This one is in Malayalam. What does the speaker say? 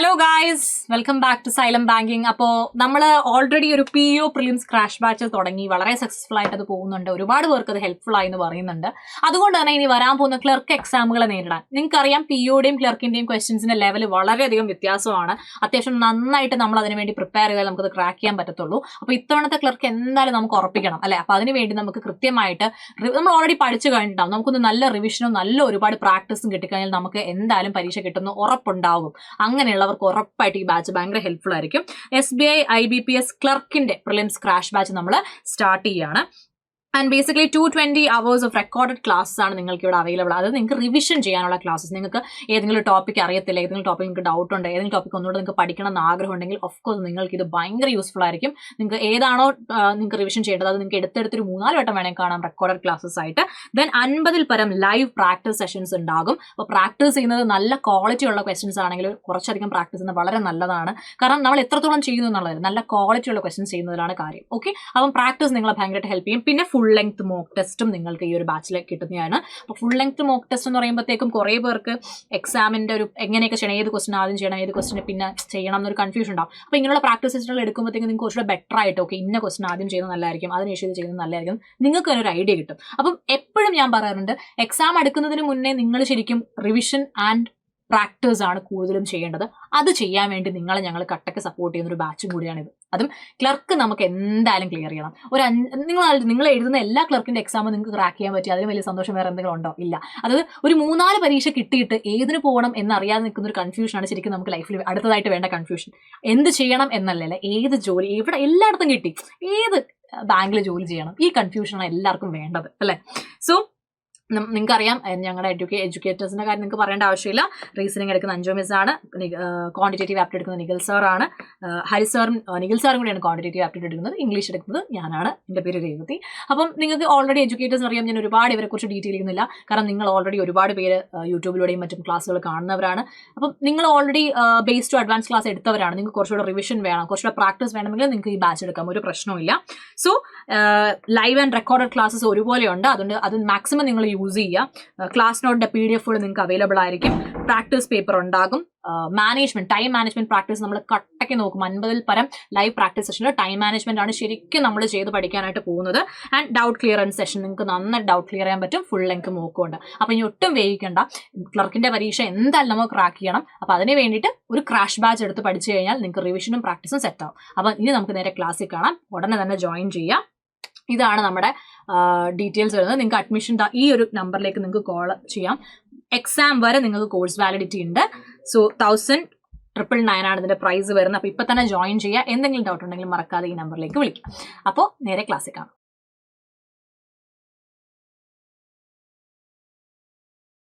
Hello guys, welcome back to Xylem banking. അപ്പോൾ നമ്മൾ ഓൾറെഡി ഒരു PO പ്രിലിംസ് ക്രാഷ് ബാച്ച് തുടങ്ങി, വളരെ സക്സസ്ഫുൾ ആയിട്ട് അത് പോകുന്നുണ്ട്. ഒരുപാട് പേർക്ക് അത് ഹെൽപ്ഫുൾ ആയി എന്ന് പറയുന്നുണ്ട്. അതുകൊണ്ട് തന്നെ ഇനി വരാൻ പോകുന്ന ക്ലർക്ക് എക്സാമുകളെ നേരിടാൻ നിങ്ങൾക്കറിയാം, POയുടെയും ക്ലർക്കിന്റെയും ക്വസ്റ്റ്യൻസിന്റെ ലെവൽ വളരെയധികം വ്യത്യാസമാണ്. അത്യാവശ്യം നന്നായിട്ട് നമ്മൾ അതിനുവേണ്ടി പ്രിപ്പയർ ചെയ്താൽ നമുക്കത് ക്രാക്ക് ചെയ്യാൻ പറ്റത്തുള്ളൂ. അപ്പോൾ ഇത്തവണത്തെ ക്ലർക്ക് എന്തായാലും നമുക്ക് ഉറപ്പിക്കണം അല്ലെ. അപ്പോൾ അതിനുവേണ്ടി നമുക്ക് കൃത്യമായിട്ട് നമ്മൾ ഓൾറെഡി പഠിച്ചു കഴിഞ്ഞിട്ടുണ്ടാവും. നമുക്കൊന്ന് നല്ല റിവിഷനും നല്ല ഒരുപാട് പ്രാക്ടീസും കിട്ടിക്കഴിഞ്ഞാൽ നമുക്ക് എന്തായാലും പരീക്ഷ കിട്ടുന്ന ഉറപ്പുണ്ടാവും. അങ്ങനെയുള്ളവർക്ക് ഉറപ്പായിട്ട് ഈ ബാച്ച് ഭയങ്കര ഹെൽപ്ഫുൾ ആയിരിക്കും. SBI IBPS ക്ലർക്കിന്റെ പ്രിലിംസ് ക്രാഷ് ബാച്ച് നമ്മൾ സ്റ്റാർട്ട് ചെയ്യുകയാണ്. And basically 220 hours of recorded classes ആണ് നിങ്ങൾക്ക് ഇവിടെ അവൈലബിൾ. അത് നിങ്ങൾക്ക് റിവിഷൻ ചെയ്യാനുള്ള ക്ലാസ്സസ്. നിങ്ങൾക്ക് ഏതെങ്കിലും ടോപ്പിക് അറിയത്തില്ല, ഏതെങ്കിലും ടോപ്പിക് നിങ്ങൾക്ക് ഡൗട്ട് ഉണ്ട്, ഏതെങ്കിലും ടോപ്പിക് ഒന്നുകൂടെ നിങ്ങൾക്ക് പഠിക്കണം എന്ന് ആഗ്രഹം ഉണ്ടെങ്കിൽ ഓഫ്കോഴ്സ് നിങ്ങൾക്ക് ഇത് ഭയങ്കര യൂസ്ഫുൾ ആയിരിക്കും. നിങ്ങൾക്ക് ഏതാണോ നിങ്ങൾക്ക് റിവിഷൻ ചെയ്യേണ്ടത് അത് നിങ്ങൾക്ക് എടുത്തൊരു 3-4 വട്ടം വേണമെങ്കിൽ കാണാം റെക്കോർഡഡ് ക്ലാസ്സസ് ആയിട്ട്. ദെൻ 50-ൽ പരം ലൈവ് പ്രാക്ടീസ് സെഷൻസ് ഉണ്ടാകും. അപ്പോൾ പ്രാക്ടീസ് ചെയ്യുന്നത് നല്ല ക്വാളിറ്റി ഉള്ള ക്വസ്റ്റ്യൻസ് ആണെങ്കിൽ കുറച്ചധികം പ്രാക്ടീസ് ചെയ്യുന്നത് വളരെ നല്ലതാണ്. കാരണം നമ്മൾ എത്രത്തോളം ചെയ്യുന്നു എന്നുള്ളത് നല്ല ക്വാളിറ്റി ഉള്ള ക്വസ്റ്റ്യൻസ് ചെയ്യുന്നതിലാണ് കാര്യം. ഓക്കെ, അപ്പം പ്രാക്ടീസ് നിങ്ങളെ ഭയങ്കരമായിട്ട് ഹെൽപ്പ് ചെയ്യും. പിന്നെ ഫുൾ ലെങ്ത് മോക്ക് ടെസ്റ്റും നിങ്ങൾക്ക് ഈ ഒരു ബാച്ചിലേക്ക് കിട്ടുന്നതാണ്. അപ്പോൾ ഫുൾ ലെങ്ത് മോക്ക് ടെസ്റ്റ് എന്ന് പറയുമ്പോഴത്തേക്കും കുറേ പേർക്ക് എക്സാമിന്റെ ഒരു എങ്ങനെയൊക്കെ ചെയ്യണം, ഏത് ക്വസ്റ്റൻ ആദ്യം ചെയ്യണം, ഏത് ക്വസ്റ്റിനെ പിന്നെ ചെയ്യണം എന്നൊരു കൺഫ്യൂഷൻ ഉണ്ടാവും. അപ്പോൾ ഇങ്ങനെയുള്ള പ്രാക്ടീസ് ടെസ്റ്റുകൾ എടുക്കുമ്പോഴത്തേക്കും നിങ്ങൾക്ക് കുറച്ചുകൂടെ ബെറ്റർ ആയിട്ട് ഓക്കെ ഇന്ന ക്വസ്റ്റൻ ആദ്യം ചെയ്യുന്നത് നല്ലതായിരിക്കും, അതിനുശേഷം ഇത് ചെയ്യുന്നത് നല്ലതായിരിക്കും, നിങ്ങൾക്ക് തന്നെ ഒരു ഐഡിയ കിട്ടും. അപ്പം എപ്പോഴും ഞാൻ പറയാറുണ്ട്, എക്സാം എടുക്കുന്നതിന് മുന്നേ നിങ്ങൾ ശരിക്കും റിവിഷൻ ആൻഡ് പ്രാക്ടീസ് ആണ് കൂടുതലും ചെയ്യേണ്ടത്. അത് ചെയ്യാൻ വേണ്ടി നിങ്ങളെ ഞങ്ങൾ കട്ടക്ക് സപ്പോർട്ട് ചെയ്യുന്ന ഒരു ബാച്ചും കൂടിയാണിത്. അതും ക്ലർക്ക് നമുക്ക് എന്തായാലും ക്ലിയർ ചെയ്യണം. നിങ്ങൾ എഴുതുന്ന എല്ലാ ക്ലർക്കിന്റെ എക്സാമും നിങ്ങൾക്ക് ക്രാക്ക് ചെയ്യാൻ പറ്റി, അതിന് വലിയ സന്തോഷം വേറെ എന്തെങ്കിലും ഉണ്ടോ? ഇല്ല. അത് ഒരു 3-4 പരീക്ഷ കിട്ടിയിട്ട് ഏതിന് പോകണം എന്നറിയാതെ നിൽക്കുന്ന ഒരു കൺഫ്യൂഷനാണ് ശരിക്കും നമുക്ക് ലൈഫിൽ അടുത്തതായിട്ട് വേണ്ട കൺഫ്യൂഷൻ. എന്ത് ചെയ്യണം എന്നല്ലല്ലേ, ഏത് ജോലി ഇവിടെ എല്ലായിടത്തും കിട്ടി, ഏത് ബാങ്കിൽ ജോലി ചെയ്യണം, ഈ കൺഫ്യൂഷനാണ് എല്ലാവർക്കും വേണ്ടത് അല്ലേ. സോ നിങ്ങൾക്കറിയാം, ഞങ്ങളുടെ എഡ്യൂക്കേറ്റേഴ്സിന്റെ കാര്യം നിങ്ങൾക്ക് പറയേണ്ട ആവശ്യമില്ല. റീസണിങ് എടുക്കുന്ന അഞ്ജു മിസ് ആണ്, ക്വാണ്ടിറ്റേറ്റീവ് ആപ്റ്റിറ്റ്യൂഡ് എടുക്കുന്ന നിഖിൽ സാർ ആണ്, ഹരി സാറും നിഖിൽ സാറും കൂടിയാണ് ക്വാണ്ടിറ്റേറ്റീവ് ആപ്റ്റിറ്റ്യൂഡ് എടുക്കുന്നത്. ഇംഗ്ലീഷ് എടുക്കുന്നത് ഞാനാണ്. എൻ്റെ പേര് രേവതി. അപ്പം നിങ്ങൾക്ക് ഓൾറെഡി എഡ്യൂക്കേറ്റേഴ്സ് അറിയാം. ഞാൻ ഒരുപാട് ഇവരെക്കുറിച്ച് ഡീറ്റെയിൽ ചെയ്യുന്നില്ല, കാരണം നിങ്ങൾ ഓൾറെഡി ഒരുപാട് പേര് യൂട്യൂബിലൂടെയും മറ്റും ക്ലാസ്സുകൾ കാണുന്നവരാണ്. അപ്പം നിങ്ങൾ already base to advance class എടുത്തവരാണ്. നിങ്ങൾക്ക് കുറച്ചുകൂടെ റിവിഷൻ വേണം, കുറച്ചുകൂടെ പ്രാക്ടീസ് വേണമെങ്കിൽ നിങ്ങൾക്ക് ഈ ബാച്ച് എടുക്കാം, ഒരു പ്രശ്നമില്ല. So live and recorded classes ഒരുപോലെ ഉണ്ട്. അതുകൊണ്ട് അത് മാക്സിമം നിങ്ങൾ യൂസ് ചെയ്യുക. ക്ലാസ് നോട്ടിന്റെ PDF നിങ്ങൾക്ക് അവൈലബിൾ ആയിരിക്കും. പ്രാക്ടീസ് പേപ്പർ ഉണ്ടാകും. മാനേജ്മെന്റ്, ടൈം മാനേജ്മെന്റ് പ്രാക്ടീസ് നമ്മൾ കട്ടയ്ക്ക് നോക്കും. 50-ൽ പരം ലൈവ് പ്രാക്ടീസ് സെഷനിൽ ടൈം മാനേജ്മെന്റ് ആണ് ശരിക്കും നമ്മൾ ചെയ്ത് പഠിക്കാനായിട്ട് പോകുന്നത്. ആൻഡ് ഡൗട്ട് ക്ലിയറൻസ് സെഷൻ നിങ്ങൾക്ക് നന്നായിട്ട് ഡൗട്ട് ക്ലിയർ ചെയ്യാൻ പറ്റും. ഫുൾ ലെങ്ത് മോക്കുണ്ട്. അപ്പോൾ ഇനി ഒട്ടും വേവിക്കേണ്ട, ക്ലർക്കിന്റെ പരീക്ഷ എന്തായാലും നമുക്ക് ക്രാക്ക് ചെയ്യണം. അപ്പോൾ അതിന് വേണ്ടിയിട്ട് ഒരു ക്രാഷ് ബാച്ച് എടുത്ത് പഠിച്ചു കഴിഞ്ഞാൽ നിങ്ങൾക്ക് റിവിഷനും പ്രാക്ടീസും സെറ്റ് ആവും. അപ്പോൾ ഇനി നമുക്ക് നേരെ ക്ലാസ്സിൽ കാണാം. ഉടനെ തന്നെ ജോയിൻ ചെയ്യാം. ഇതാണ് നമ്മുടെ ഡീറ്റെയിൽസ് വരുന്നത്. നിങ്ങൾക്ക് അഡ്മിഷൻ ഈ ഒരു നമ്പറിലേക്ക് നിങ്ങൾക്ക് കോൾ ചെയ്യാം. എക്സാം വരെ നിങ്ങൾക്ക് കോഴ്സ് വാലിഡിറ്റി ഉണ്ട്. സോ 1999 ആണ് ഇതിന്റെ പ്രൈസ് വരുന്നത്. അപ്പോൾ ഇപ്പം തന്നെ ജോയിൻ ചെയ്യുക. എന്തെങ്കിലും ഡൗട്ട് ഉണ്ടെങ്കിൽ മറക്കാതെ ഈ നമ്പറിലേക്ക് വിളിക്കാം. അപ്പോൾ നേരെ ക്ലാസ്സിൽ കാണാം.